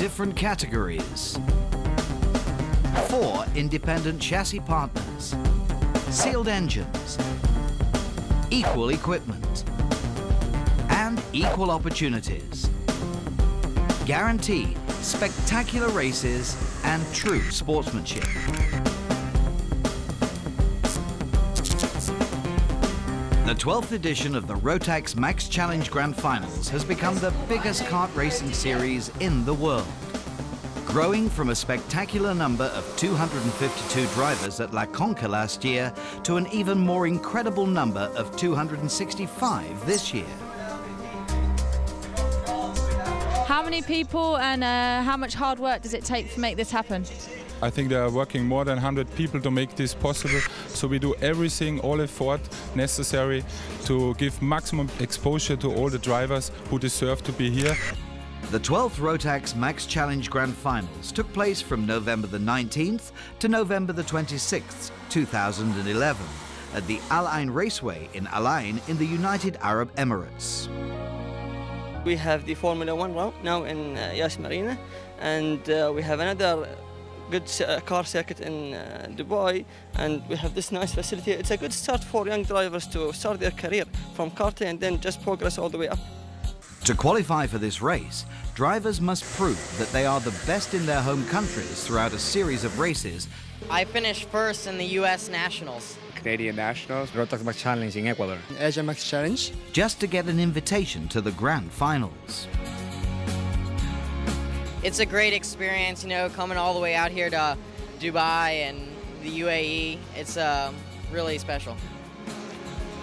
different categories, 4 independent chassis partners, sealed engines, equal equipment, and equal opportunities. Guarantee spectacular races and true sportsmanship. The 12th edition of the Rotax Max Challenge Grand Finals has become the biggest kart racing series in the world. Growing from a spectacular number of 252 drivers at La Conca last year to an even more incredible number of 265 this year. How many people and how much hard work does it take to make this happen? I think they are working more than 100 people to make this possible. So we do everything, all effort necessary to give maximum exposure to all the drivers who deserve to be here. The 12th Rotax Max Challenge Grand Finals took place from November the 19th to November the 26th, 2011 at the Al Ain Raceway in Al Ain in the United Arab Emirates. We have the Formula 1 round now in Yas Marina, and we have another good car circuit in Dubai, and we have this nice facility. It's a good start for young drivers to start their career from karting and then just progress all the way up. To qualify for this race, drivers must prove that they are the best in their home countries throughout a series of races. I finished first in the US Nationals. Canadian Nationals, Rotax Max Challenge in Ecuador. Asia Max Challenge. Just to get an invitation to the Grand Finals. It's a great experience, you know, coming all the way out here to Dubai and the UAE. It's really special.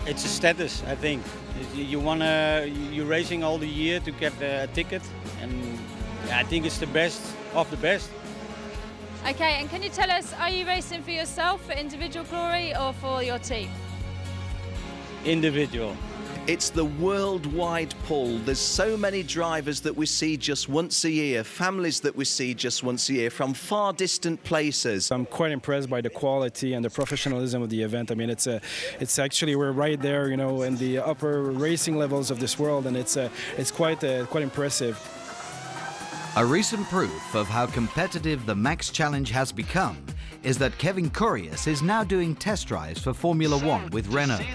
It's a status, I think. You're racing all the year to get a ticket, and I think it's the best of the best. Okay, and can you tell us, are you racing for yourself, for individual glory, or for your team? Individual. It's the worldwide pull. There's so many drivers that we see just once a year, families that we see just once a year from far distant places. I'm quite impressed by the quality and the professionalism of the event. I mean, it's actually, we're right there, you know, in the upper racing levels of this world, and it's quite impressive. A recent proof of how competitive the Max Challenge has become is that Kevin Curious is now doing test drives for Formula One with Renault.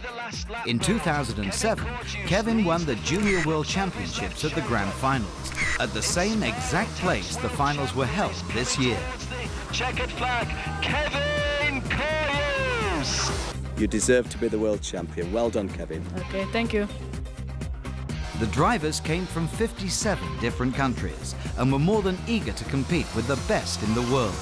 In 2007, Kevin won the Junior World Championships at the Grand Finals, at the same exact place the finals were held this year. Checkered flag, Kevin Curious! You deserve to be the world champion. Well done, Kevin. Okay, thank you. The drivers came from 57 different countries and were more than eager to compete with the best in the world.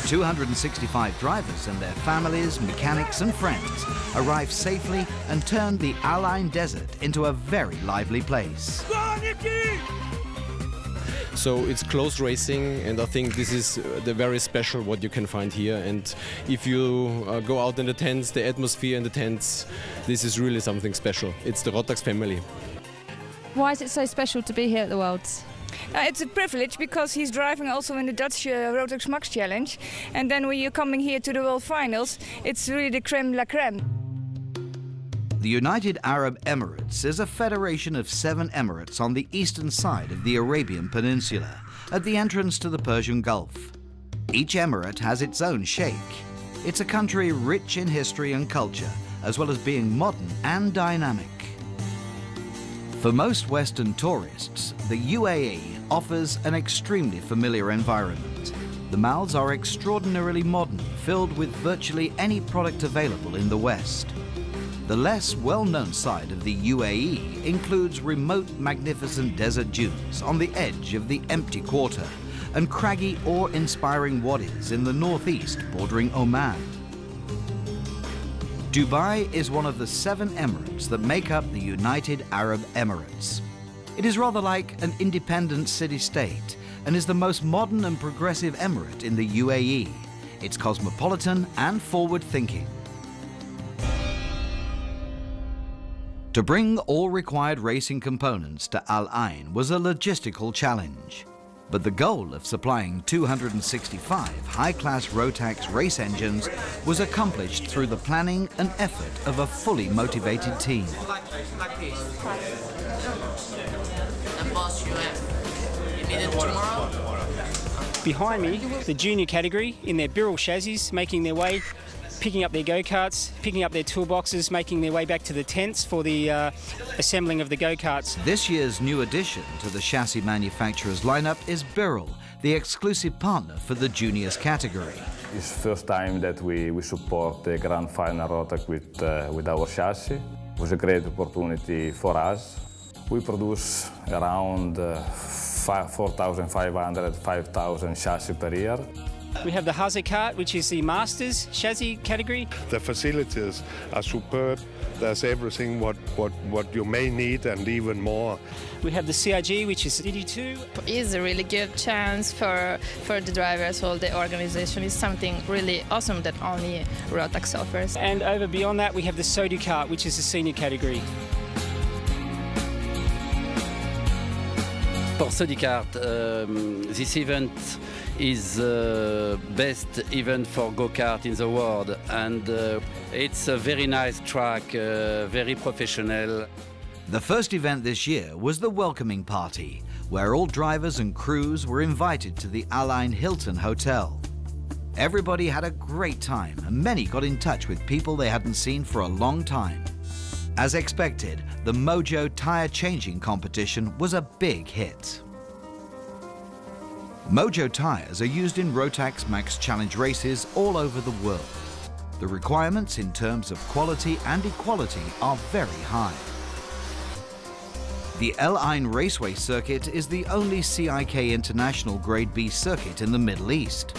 The 265 drivers and their families, mechanics and friends arrived safely and turned the Al Ain Desert into a very lively place. So it's close racing, and I think this is the very special what you can find here. And if you go out in the tents, the atmosphere in the tents, this is really something special. It's the Rotax family. Why is it so special to be here at the Worlds? It's a privilege because he's driving also in the Dutch Rotax Max Challenge, and then when you're coming here to the World Finals, it's really the creme la creme. The United Arab Emirates is a federation of 7 emirates on the eastern side of the Arabian Peninsula, at the entrance to the Persian Gulf. Each emirate has its own sheikh. It's a country rich in history and culture, as well as being modern and dynamic. For most Western tourists, the UAE offers an extremely familiar environment. The malls are extraordinarily modern, filled with virtually any product available in the West. The less well-known side of the UAE includes remote, magnificent desert dunes on the edge of the empty quarter and craggy, awe-inspiring wadis in the northeast bordering Oman. Dubai is one of the 7 emirates that make up the United Arab Emirates. It is rather like an independent city-state and is the most modern and progressive emirate in the UAE. It's cosmopolitan and forward-thinking. To bring all required racing components to Al Ain was a logistical challenge. But the goal of supplying 265 high-class Rotax race engines was accomplished through the planning and effort of a fully motivated team. tomorrow. Behind me, the junior category in their Birrell chassis, making their way, picking up their go-karts, picking up their toolboxes, making their way back to the tents for the assembling of the go-karts. This year's new addition to the chassis manufacturers lineup is Birrell, the exclusive partner for the juniors category. It's the first time that we support the grand final Rotax with our chassis. It was a great opportunity for us. We produce around 4,500, 5,000 chassis per year. We have the Haze cart, which is the Masters chassis category. The facilities are superb. There's everything what you may need and even more. We have the CIG, which is DD2. It's a really good chance for the drivers. All the organization is something really awesome that only Rotax offers. And over beyond that, we have the Sodu cart, which is the senior category. For Sodicart, this event is the best event for go-kart in the world, and it's a very nice track, very professional. The first event this year was the welcoming party, where all drivers and crews were invited to the Align Hilton Hotel. Everybody had a great time, and many got in touch with people they hadn't seen for a long time. As expected, the Mojo tyre changing competition was a big hit. Mojo tyres are used in Rotax Max Challenge races all over the world. The requirements in terms of quality and equality are very high. The L1 Raceway circuit is the only CIK International Grade B circuit in the Middle East.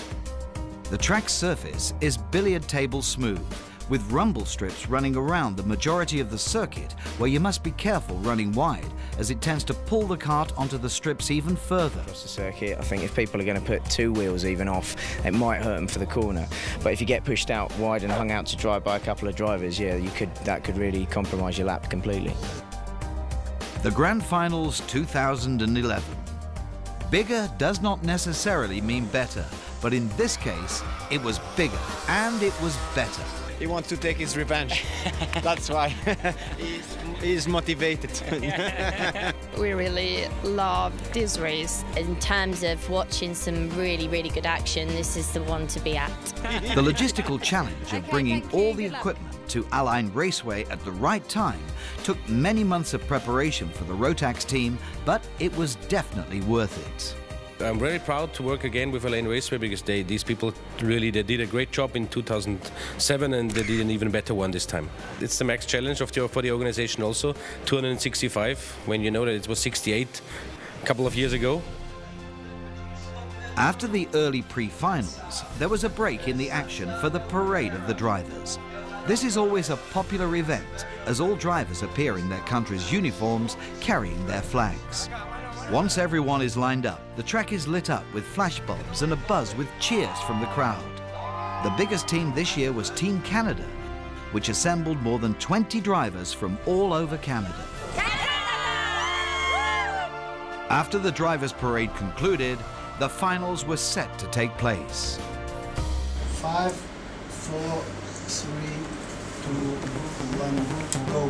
The track's surface is billiard table smooth, with rumble strips running around the majority of the circuit, where you must be careful running wide, as it tends to pull the kart onto the strips even further. Across the circuit, I think if people are going to put two wheels even off, it might hurt them for the corner. But if you get pushed out wide and hung out to dry by a couple of drivers, yeah, that could really compromise your lap completely. The Grand Finals 2011. Bigger does not necessarily mean better, but in this case, it was bigger and it was better. He wants to take his revenge. That's why. He's motivated. We really love this race. In terms of watching some really, really good action, this is the one to be at. The logistical challenge of bringing all the equipment to Align Raceway at the right time took many months of preparation for the Rotax team, but it was definitely worth it. I'm very proud to work again with Align Raceway, because these people really did a great job in 2007, and they did an even better one this time. It's the max challenge for the organization also, 265, when you know that it was 68 a couple of years ago. After the early pre-finals, there was a break in the action for the parade of the drivers. This is always a popular event, as all drivers appear in their country's uniforms carrying their flags. Once everyone is lined up, the track is lit up with flashbulbs and a buzz with cheers from the crowd. The biggest team this year was Team Canada, which assembled more than 20 drivers from all over Canada. After the drivers' parade concluded, the finals were set to take place. 5, 4, 3, 2, 1, go.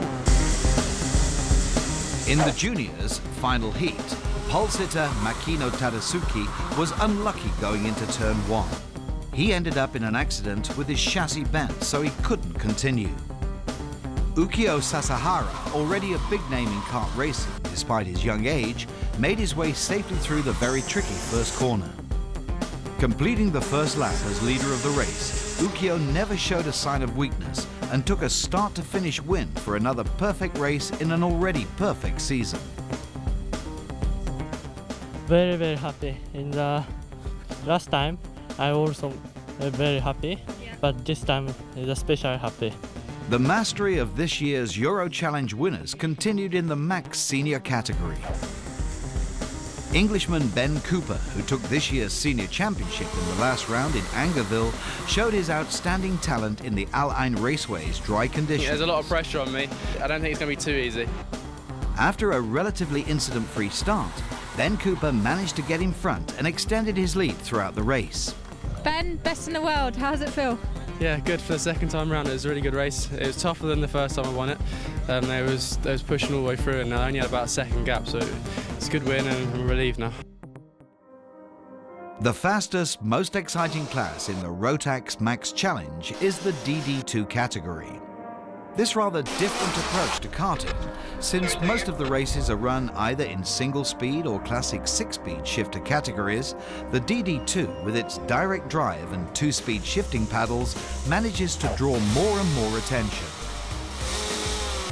In the juniors' final heat, pole sitter Makino Tadasuki was unlucky going into turn 1. He ended up in an accident with his chassis bent, so he couldn't continue. Ukio Sasahara, already a big name in kart racing despite his young age, made his way safely through the very tricky first corner. Completing the first lap as leader of the race, Ukio never showed a sign of weakness and took a start-to-finish win for another perfect race in an already perfect season. Very, very happy. In the last time, I also very happy, but this time is especially happy. The mastery of this year's Euro Challenge winners continued in the Max Senior category. Englishman Ben Cooper, who took this year's senior championship in the last round in Angerville, showed his outstanding talent in the Align Raceway's dry conditions. There's a lot of pressure on me. I don't think it's going to be too easy. After a relatively incident-free start, Ben Cooper managed to get in front and extended his lead throughout the race. Ben, best in the world. How does it feel? Yeah, good for the second time around. It was a really good race. It was tougher than the first time I won it. They was pushing all the way through, and I only had about a second gap, so it's a good win, and I'm relieved now. The fastest, most exciting class in the Rotax Max Challenge is the DD2 category. This rather different approach to karting, since most of the races are run either in single-speed or classic 6-speed shifter categories, the DD2, with its direct drive and 2-speed shifting paddles, manages to draw more and more attention.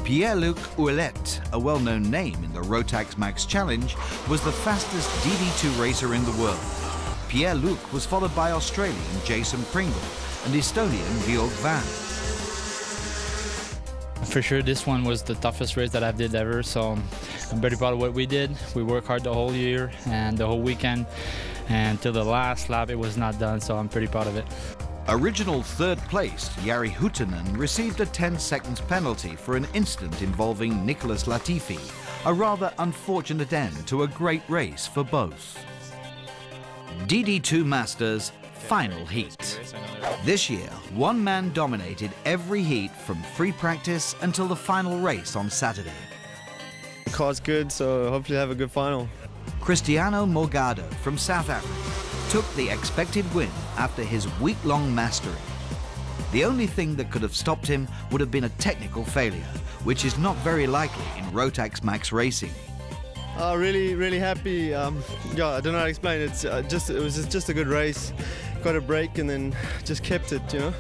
Pierre-Luc Ouellet, a well-known name in the Rotax Max Challenge, was the fastest DD2 racer in the world. Pierre-Luc was followed by Australian Jason Pringle and Estonian Georg Van. For sure, this one was the toughest race that I've did ever, so I'm very proud of what we did. We worked hard the whole year and the whole weekend, and till the last lap it was not done, so I'm pretty proud of it. Original third place, Jari Huhtinen, received a 10 seconds penalty for an incident involving Nicholas Latifi, a rather unfortunate end to a great race for both. DD2 Masters final heat. This year, one man dominated every heat from free practice until the final race on Saturday. The car's good, so hopefully have a good final. Cristiano Morgado from South Africa took the expected win after his week-long mastery. The only thing that could have stopped him would have been a technical failure, which is not very likely in Rotax Max racing. Really happy. Yeah, I don't know how to explain it. It was just a good race. Got a break and then just kept it, you know.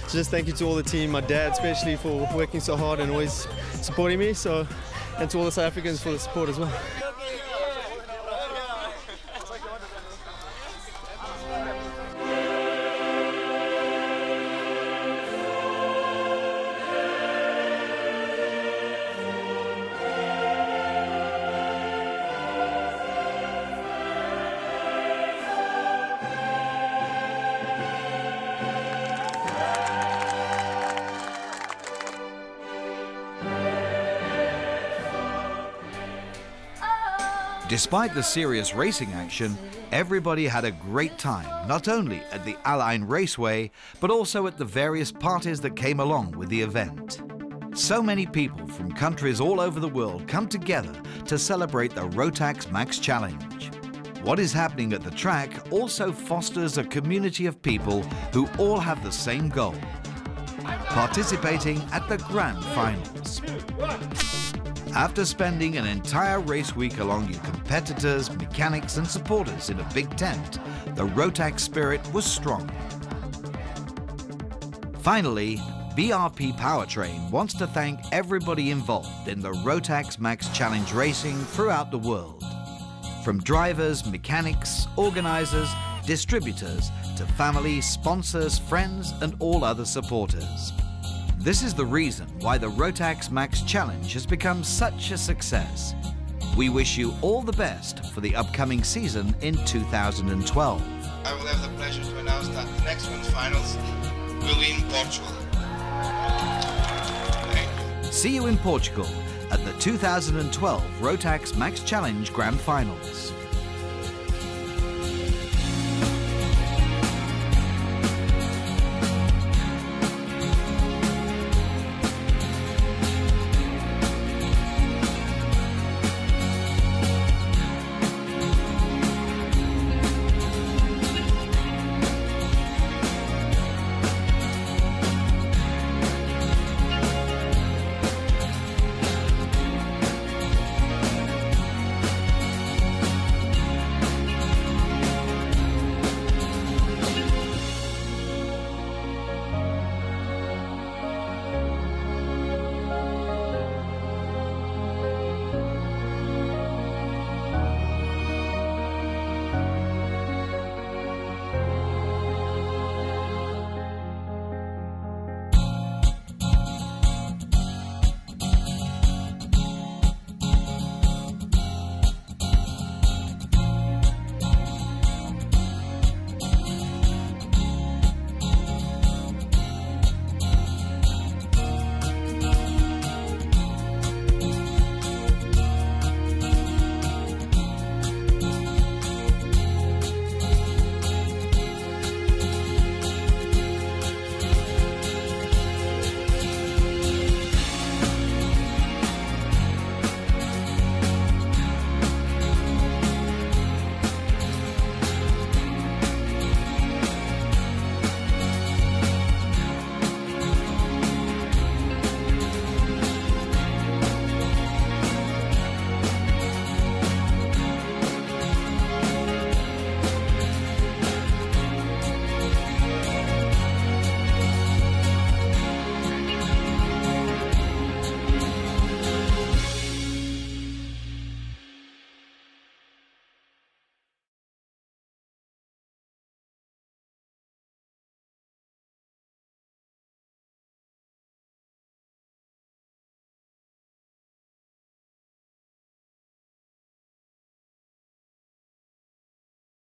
So just thank you to all the team, my dad especially for working so hard and always supporting me. So, and to all the South Africans for the support as well. Despite the serious racing action, everybody had a great time, not only at the Allein Raceway, but also at the various parties that came along with the event. So many people from countries all over the world come together to celebrate the Rotax Max Challenge. What is happening at the track also fosters a community of people who all have the same goal: participating at the Grand Finals. After spending an entire race week along your competitors, mechanics and supporters in a big tent, the Rotax spirit was strong. Finally, BRP Powertrain wants to thank everybody involved in the Rotax Max Challenge racing throughout the world. From drivers, mechanics, organisers, distributors, to family, sponsors, friends and all other supporters. This is the reason why the Rotax Max Challenge has become such a success. We wish you all the best for the upcoming season in 2012. I will have the pleasure to announce that the next one's finals will be in Portugal. See you in Portugal at the 2012 Rotax Max Challenge Grand Finals.